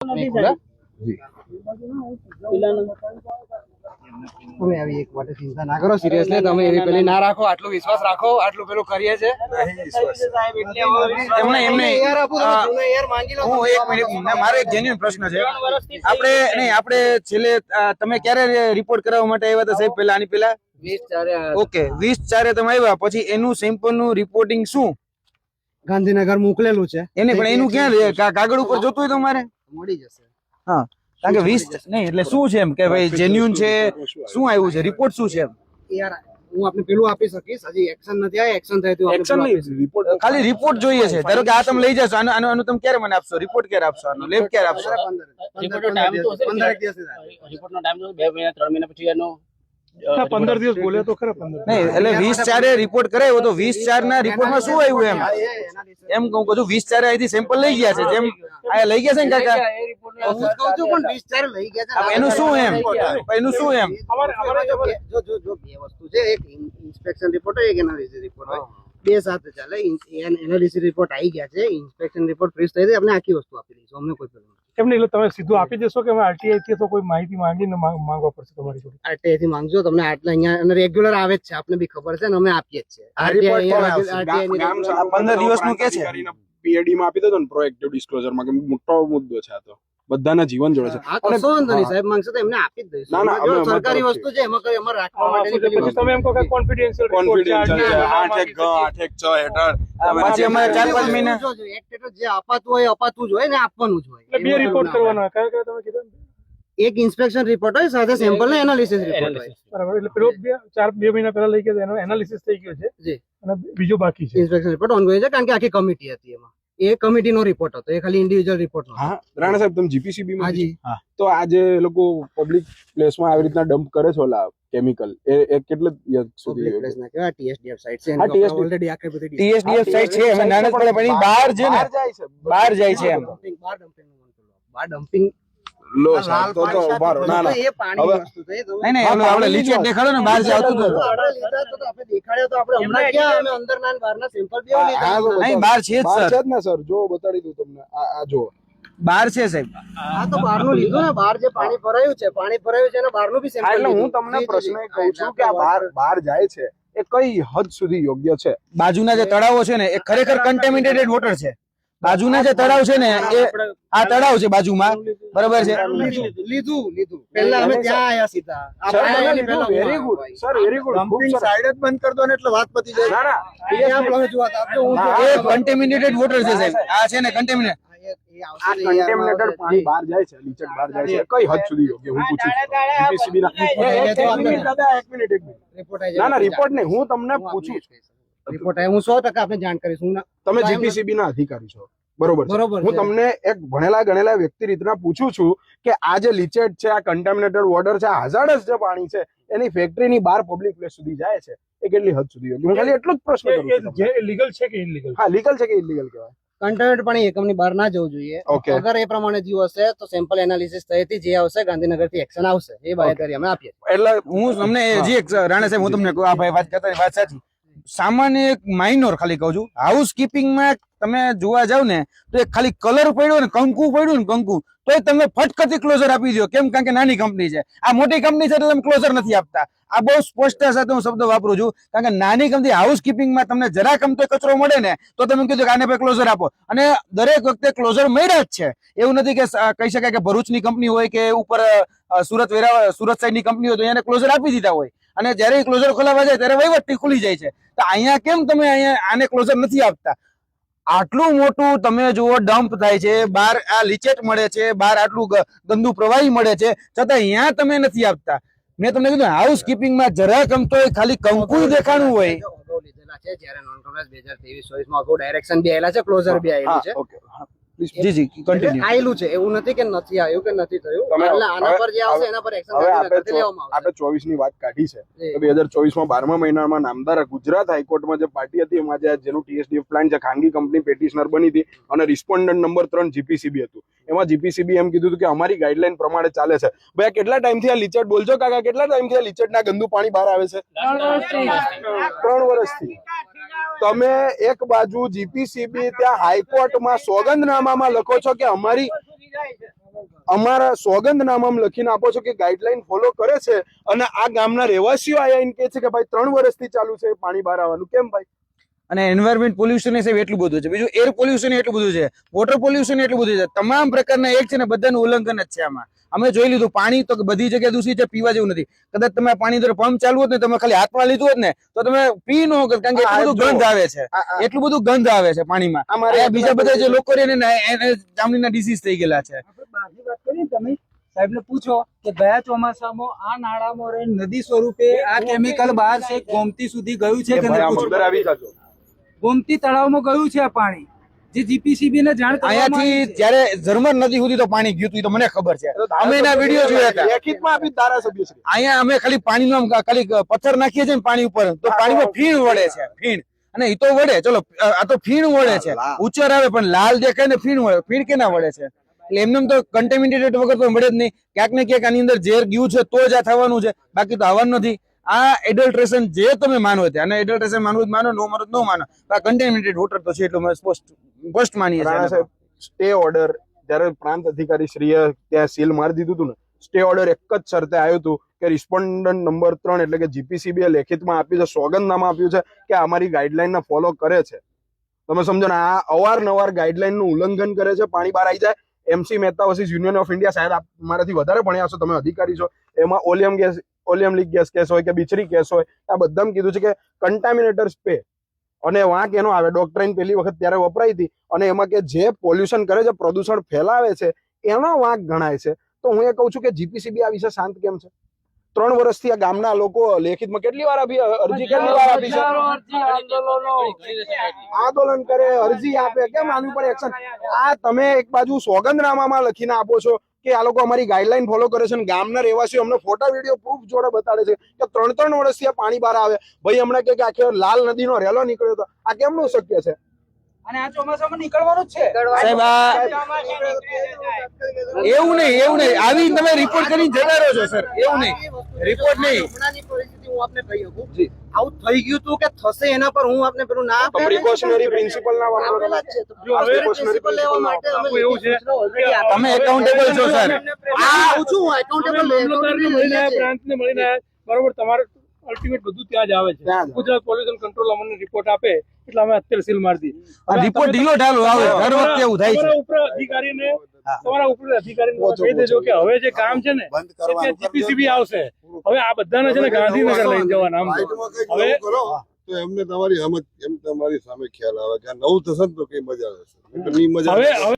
તમે આવી એક માટે ચિંતા ના કરો, સિરિયસલી તમે એવી પેલી ના રાખો, આટલો વિશ્વાસ રાખો, આટલું પેલું કરીએ છે એમને હું એક મિનિટ, મારો એક જેન્યુઇન પ્રશ્ન છે. આપણે છેલ્લે તમે ક્યારે રિપોર્ટ કરાવવા માટે આવ્યા હતા સાહેબ? પેલા આની પેલા 20/4. ઓકે, 20/4 તમે આવ્યા, પછી એનું સેમ્પલ નું રિપોર્ટિંગ શું ગાંધીનગર મોકલેલું છે એને? પણ એનું ક્યાં કાગળ ઉપર જોતું હોય તમારે મળી જશે. હા, કારણ કે 20 નહીં એટલે શું છે એમ કે ભાઈ જેન્યુઇન છે, શું આવ્યું છે રિપોર્ટ, શું છે એમ? યાર હું આપને પેલું આપી શકીશ, હજી એક્શન નથી આવ્યા, એક્શન થાય તો એક્શન નહીં, રિપોર્ટ ખાલી રિપોર્ટ જોઈએ છે. ધારો કે આ તમે લઈ જશો, આનો તમે ક્યારે મને આપશો રિપોર્ટ? ક્યારે આપશો આનો લેબ? ક્યારે આપશો? રિપોર્ટનો ટાઈમ તો હશે, 15 દિવસ. રિપોર્ટનો ટાઈમ તો 2 મહિના 3 મહિના પછી એનો 15 દિવસ બોલે તો ખરા. 15 નહીં એટલે 20/4 રિપોર્ટ કરાવ્યો તો 20/4 ના રિપોર્ટમાં શું આવ્યું એમ કહું છું. 20/4 અહીંથી સેમ્પલ લઈ ગયા છે, જેમ આ લઈ ગયા છે ને કાકા, હું જ કહું છું. પણ 20/4 લઈ ગયા છે, એનું શું એમ? એનું શું એમ? જો બે વસ્તુ છે, એક ઇન્સ્પેક્શન રિપોર્ટ હોય, એક એનાલિસિસ રિપોર્ટ હોય, બે સાથે ચાલે. એનાલિસિસ રિપોર્ટ આવી ગયા છે, ઇન્સ્પેક્શન રિપોર્ટ ફ્રીઝ થઈ જાય, આપણે આખી વસ્તુ આપી દઈશું, અમને કોઈ પ્રોબ્લેમ નથી. એમ નહીં, તમે સીધું આપી દેશો કે આરટીઆઈ થી તો કોઈ માહિતી માંગીને માંગવા પડશે તમારી જોડે? આરટીઆઈ થી માંગજો, તમને આટલા અહીંયા રેગ્યુલર આવે જ છે, આપને બી ખબર છે ને, અમે આપીએ જ છે. 15 દિવસનું કે છે, પીએડી માં આપી દો ને, પ્રોએક્ટિવ ડિસ્ક્લોઝર માં, કે મોટો મુદ્દો છે આ તો, બધાના જીવન જોડે છે. અને કશો વાંધો નહીં સાહેબ, માંગશે તો એમને આપી જ દઈશું. સરકારી વસ્તુ છે, એમાં કઈ અમારે રાખવા માટે તમે એમ કહો કે કોન્ફિડેન્શિયલ છે. 8/6 હેઠળ પછી અમારે 4-5 મહિના એક્ટ હેઠળ જે અપાતું હોય અપાતું જ હોય ને, આપવાનું જ હોય. એટલે બે રિપોર્ટ કરવાનો હોય, કયા તમે કીધું? એક ઇન્સ્પેક્શન રિપોર્ટ હોય, સાથે સેમ્પલ ને એનાલિસિસ રિપોર્ટ હોય. બરાબર, એટલે પેલો 2 મહિના પહેલા લઈ ગયા એનો એનાલિસિસ થઈ ગયો છે જી, અને બીજો બાકી છે ઇન્સ્પેક્શન રિપોર્ટ ઓનગોઈંગ છે, કારણ કે આખી કમિટી હતી એમાં. એ કમિટી નો રિપોર્ટ હતો, એ ખાલી ઇન્ડિવિડ્યુઅલ રિપોર્ટ નો. હા રાણા સાહેબ, તમે જીપીસીબી માં હાજી, તો આ જે લોકો પબ્લિક પ્લેસ માં આવી રીતના ડમ્પ કરે છે ઓલા કેમિકલ, એ કેટલે સુધી પ્લેસ ના કહેવાય, ટીએસડીએફ સાઇટ છે, ઓલરેડી આખી બધી ટીએસડીએફ સાઇટ છે, અમે નાનક પડે પણ બહાર છે ને, બહાર જાય છે એમ. બાર ડમ્પિંગ લો સાહેબ, તો ઉભારો. ના ના, એ પાણી વસ્તુ છે. નહીં આપણે લીચેટ દેખાડો ને, બહાર આવતું તો આપણે દેખાડ્યો તો આપણે હમણાં ક્યાં અમે અંદર ના બહાર ના સેમ્પલ બે લીધા. નહીં, બહાર છે જ સર ને સર, જો બતાડી દઉં તમને, આ જો બહાર છે સાહેબ. હા તો બહાર નું લીધું ને, બહાર જે પાણી ભરાયું છે, અને બહાર નું બી સેમ્પલ. એટલે હું તમને પ્રશ્ન કહું છું કે આ બહાર જાય છે, એ કઈ હદ સુધી યોગ્ય છે? બાજુના જે તળાવો છે ને, એ ખરેખર કન્ટેમિનેટેડ વોટર છે. બાજુના જે તળાવ છે ને, એ આ તળાવ છે બાજુમાં, બરાબર છે. લીધું પહેલા અમે ત્યાં આયા સીધા. Very good sir, very good. Dumping side જ બંધ કરી દો ને, એટલે વાત પતી જાય. ના ના, એ કન્ટેમિનેટેડ વોટર છે સાહેબ, આ છે ને કન્ટેમિનેટ. આ કન્ટેમિનેટેડ પાણી બહાર જાય છે, લીચેટ બહાર જાય છે, કઈ હદ સુધી યોગ્ય? હું પૂછું જીપીસીબી ના. એક મિનિટ. ના ના, રિપોર્ટ નહીં, હું તમને પૂછું છું. રિપોર્ટ આવ્યો, હું 100% આપને જાણ કરીશ. તમે જીપીસીબી ના અધિકારી છો, બરોબર? હું તમને એક ભણેલા ગણેલા વ્યક્તિ રીતના પૂછું છું કે આ જે લીચેટ છે, આ કન્ટામિનેટેડ વોટર છે, આ હાઝાર્ડસ જે પાણી છે, એની ફેક્ટરીની બહાર પબ્લિક પ્લેસ સુધી જાય છે, એ કેટલી હદ સુધી યોગ્ય? હું ખાલી એટલો જ પ્રશ્ન કરું છું. લીગલ છે કે ઇલીગલ? હા, લીગલ છે કે ઇલીગલ કહેવાય? કન્ટેમિનેટેડ પાણી એકમની બહાર ના જવું જોઈએ. અગર એ પ્રમાણે જીવ હશે તો સેમ્પલ એનાલિસિસ થઈથી જે આવશે ગાંધીનગર થી એક્શન આવશે, એ બાહેધરી અમે આપીએ. એટલે હું તમને જે રાણા સાહેબ, હું તમને કહું, આ ભાઈ વાત કરતા વાત સાચી. સામાન્ય એક માઇનોર ખાલી કહું છું, હાઉસ કીપિંગમાં તમે જોવા જાવ ને, તો એક ખાલી કલર પડ્યો ને, કંકુ પડ્યું ને, કંકુ, તો તમે ફટકતી ક્લોઝર આપી દો. કેમ? કારણ કે નાની કંપની છે. આ મોટી કંપની છે તો તમે ક્લોઝર નથી આપતા. આ બહુ સ્પષ્ટતા સાથે હું શબ્દ વાપરું છું, કારણ કે નાની કંપની હાઉસ કીપિંગમાં તમને જરા કમતો કચરો મળે ને, તો તમે કીધું કે આને પર ક્લોઝર આપો, અને દરેક વખતે ક્લોઝર મળ્યા જ છે. એવું નથી કે કહી શકાય કે ભરૂચની કંપની હોય કે ઉપર સુરત સાઈડની કંપની હોય તો એને ક્લોઝર આપી દીધા હોય, અને જયારે ક્લોઝર ખોલાવા જાય ત્યારે વહીવટી ખુલી જાય છે. તો અહીંયા કેમ તમે અહીંયા આને ક્લોઝર નથી આપતા? આટલું મોટું તમે જુઓ, ડમ્પ થાય છે, બહાર આ લીચેટ મળે છે, બહાર આટલું ગંદુ પ્રવાહી મળે છે, છતાં અહીંયા તમે નથી આપતા. મેં તમને કીધું હાઉસ કીપિંગમાં જરા કમતો ખાલી કંકુ દેખાણું હોય. જ્યારે નોન કમ્પ્લાયન્સ 2023-24 માં ડાયરેક્શન બી આયેલા છે, ક્લોઝર બી આયેલું છે. જી જી, કન્ટિન્યુ. આયેલું છે, એવું નથી કે નથી આવ્યું કે નથી થયું. એટલે આના પર જે આવશે એના પર એક્શન લેવામાં આવશે. આપણે 24 ની વાત કાઢી છે, તો 2024 માં 12મા મહિનામાં નામદાર ગુજરાત હાઈકોર્ટમાં જે પાર્ટી હતી, એમાં જેનું ટીએસડીએફ પ્લાન્ટ છે, ખાનગી કંપની પેટિશનર બની હતી, અને રિસ્પોન્ડન્ટ નંબર 3 જીપીસીબી હતું. એમાં જીપીસીબી એમ કીધું હતું કે અમારી ગાઈડલાઈન પ્રમાણે ચાલે છે. ભાઈ, કેટલા ટાઈમથી આ લીચેટ, બોલજો કાકા, કેટલા ટાઈમથી આ લીચેટના ગંદુ પાણી બહાર આવે છે? 3 વર્ષથી. તમે એક બાજુ જીપીસીબી ત્યાં હાઈકોર્ટમાં સોગંદનામામાં લખો છો કે અમારી અમારા સોગંદનામામાં લખીને આપો છો કે ગાઈડલાઈન ફોલો કરે છે, અને આ ગામના રહેવાસીઓ આયા એને કહે છે કે ભાઈ 3 વર્ષથી ચાલુ છે પાણી બહાર આવવાનું, કેમ ભાઈ? અને એન્વાયરમેન્ટ પોલ્યુશન એ સાહેબ એટલું બધું છે, બીજું એર પોલ્યુશન એટલું બધું છે, વોટર પોલ્યુશન એટલું બધું છે, તમામ પ્રકારના એક છે ને બધાનું ઉલ્લંઘન જ છે આમાં. અમે જોઈ લીધું પાણી તો બધી જગ્યાએ દૂષિત છે, પીવા જેવું નથી. કદાચ તમે પાણી અંદર પંપ ચાલુ હોત ને, તમે ખાલી હાથમાં લીધું હોત ને તો તમે પી ન શકો, કારણ કે એટલું બધું ગંધ આવે છે, એટલું બધું ગંધ આવે છે પાણીમાં. આ બીજા બધા જે લોકો રહે ને એને ચામડીના ડિસીઝ થઈ ગયેલા છે. બહારની વાત કરી ને તમે, સાહેબને પૂછો કે ગયા ચોમાસામાં આ નાળામાં રહીને નદી સ્વરૂપે આ કેમિકલ બહાર છે ગોમતી સુધી ગયું છે કે નહીં? અંદર આવી જજો. ગોમતી તળાવમાં ગયું છે આ પાણી, જે જીપીસીબી ને જાણ અહીંયાથી જયારે ઝરમર નદી સુધી તો પાણી ગયું હતું, તો મને ખબર છે, અમે એના વિડીયો જોયા હતા. લેખિતમાં આપી ધારાસભ્ય શ્રી. અહીંયા અમે ખાલી પાણીનો ખાલી પથ્થર નાખીએ છીએ ને પાણી ઉપર, તો પાણીમાં ફીણ વળે છે, ફીણ. અને એ તો વળે, ચલો આ તો ફીણ વળે છે, ઉચ્ચર આવે પણ લાલ દેખાય ને ફીણ વળે. ફીણ કેના વળે છે? એટલે એમને તો કન્ટેમિનેટેડ વગર તો મળે જ નહીં. ક્યાંક ને ક્યાંક આની અંદર ઝેર ગયું છે તો જ આ થવાનું છે, બાકી તો આવવાનું નથી. આ એડલ્ટ્રેશન જે તમે માનો છે, અને એડલ્ટ્રેશન માનવું જ માનો, નો માનો ન માનો, આ કન્ટેમિનેટેડ વોટર તો છે એટલું અમે સ્પષ્ટ માનીએ રાણા છીએ. સાહેબ, સ્ટે ઓર્ડર જ્યારે પ્રાંત અધિકારી શ્રીએ ત્યાં સીલ મારી દીધું હતું ને, સ્ટે ઓર્ડર એક જ શરતે આવ્યું હતું કે રિસ્પોન્ડન્ટ નંબર 3 એટલે કે જીપીસીબી લેખિતમાં આપ્યું છે, સોગંદનામા આપ્યું છે કે અમારી ગાઈડલાઈન ને ફોલો કરે છે. તમે સમજો ને, આ અવારનવાર ગાઈડલાઈન નું ઉલ્લંઘન કરે છે, પાણી બહાર આવી જાય. MC Mehta versus union of India, સાહેબ આપ મારાથી વધારે ભણ્યા છો, તમે અધિકારી છો, એમાં ઓલિયમ લીક ગેસ કેસ હોય કે બિચરી કેસ હોય, આ બધામાં કીધું છે કે કન્ટામિનેટર્સ પે, અને વાંક એનો આવે. ડોક્ટ્રાઇન પહેલી વખત ત્યારે વપરાઈ હતી, અને એમાં કે જે પોલ્યુશન કરે છે, પ્રદૂષણ ફેલાવે છે, એનો વાંક ગણાય છે. તો હું એ કહું છું કે જીપીસીબી આ વિશે શાંત કેમ છે? 3 વર્ષથી આ ગામના લોકો લેખિતમાં કેટલી વાર અરજી કેટલી વાર આપી છે? આંદોલન કરે, અરજી આપે, કેમ આની ઉપર એક્શન? આ તમે એક બાજુ સોગંદનામામાં લખીને આપો છો કે આ લોકો અમારી ગાઈડલાઈન ફોલો કરે છે, અને ગામના રહેવાસીઓ અમને ફોટા વિડીયો પ્રૂફ જોડે બતાડે છે કે 3 વર્ષથી આ પાણી બહાર આવે. ભાઈ હમણાં કે આખે લાલ નદીનો રેલો નીકળ્યો હતો, આ કેમનું શક્ય છે? અને આ ચોમાસામાં નીકળવાનું જ છે સાહેબ એવું નહીં, આવી તમે રિપોર્ટ કરીને જતા રહો છો સર, એવું નહીં, રિપોર્ટ નહીં. હમણાંની પરિસ્થિતિ હું આપને કહી શકું, આવું થઈ ગયું હતું કે થશે એના પર હું આપને પેલું ના પ્રિકોશનરી પ્રિન્સિપલ ના આપેલા જ છે. તો પ્રિકોશનરી લેવા માટે અમે એવું છે તમે એકાઉન્ટેબલ છો સર. આ છું એકાઉન્ટેબલ પ્રાંતને મળીને બરોબર, તમારે અલ્ટિમેટ બધું ત્યાં જ આવે છે. ગુજરાત પોલ્યુશન કંટ્રોલ અમને રિપોર્ટ આપે એટલે અમે અત્યારે સીલ મારી દીધી. આ રિપોર્ટ ઢીલો ઢાલો આવે, દર વખતે એવું થાય છે. તમારા ઉપર અધિકારીને કહી દેજો કે હવે જે કામ છે ને જીપીસીબી આવશે, હવે આ બધાને છે ને ગાંધીનગર લઈને જવાના. હવે તો એમને તમારી સામે ખ્યાલ આવે કે આ નવું થશે ને તો કઈ મજા આવશે.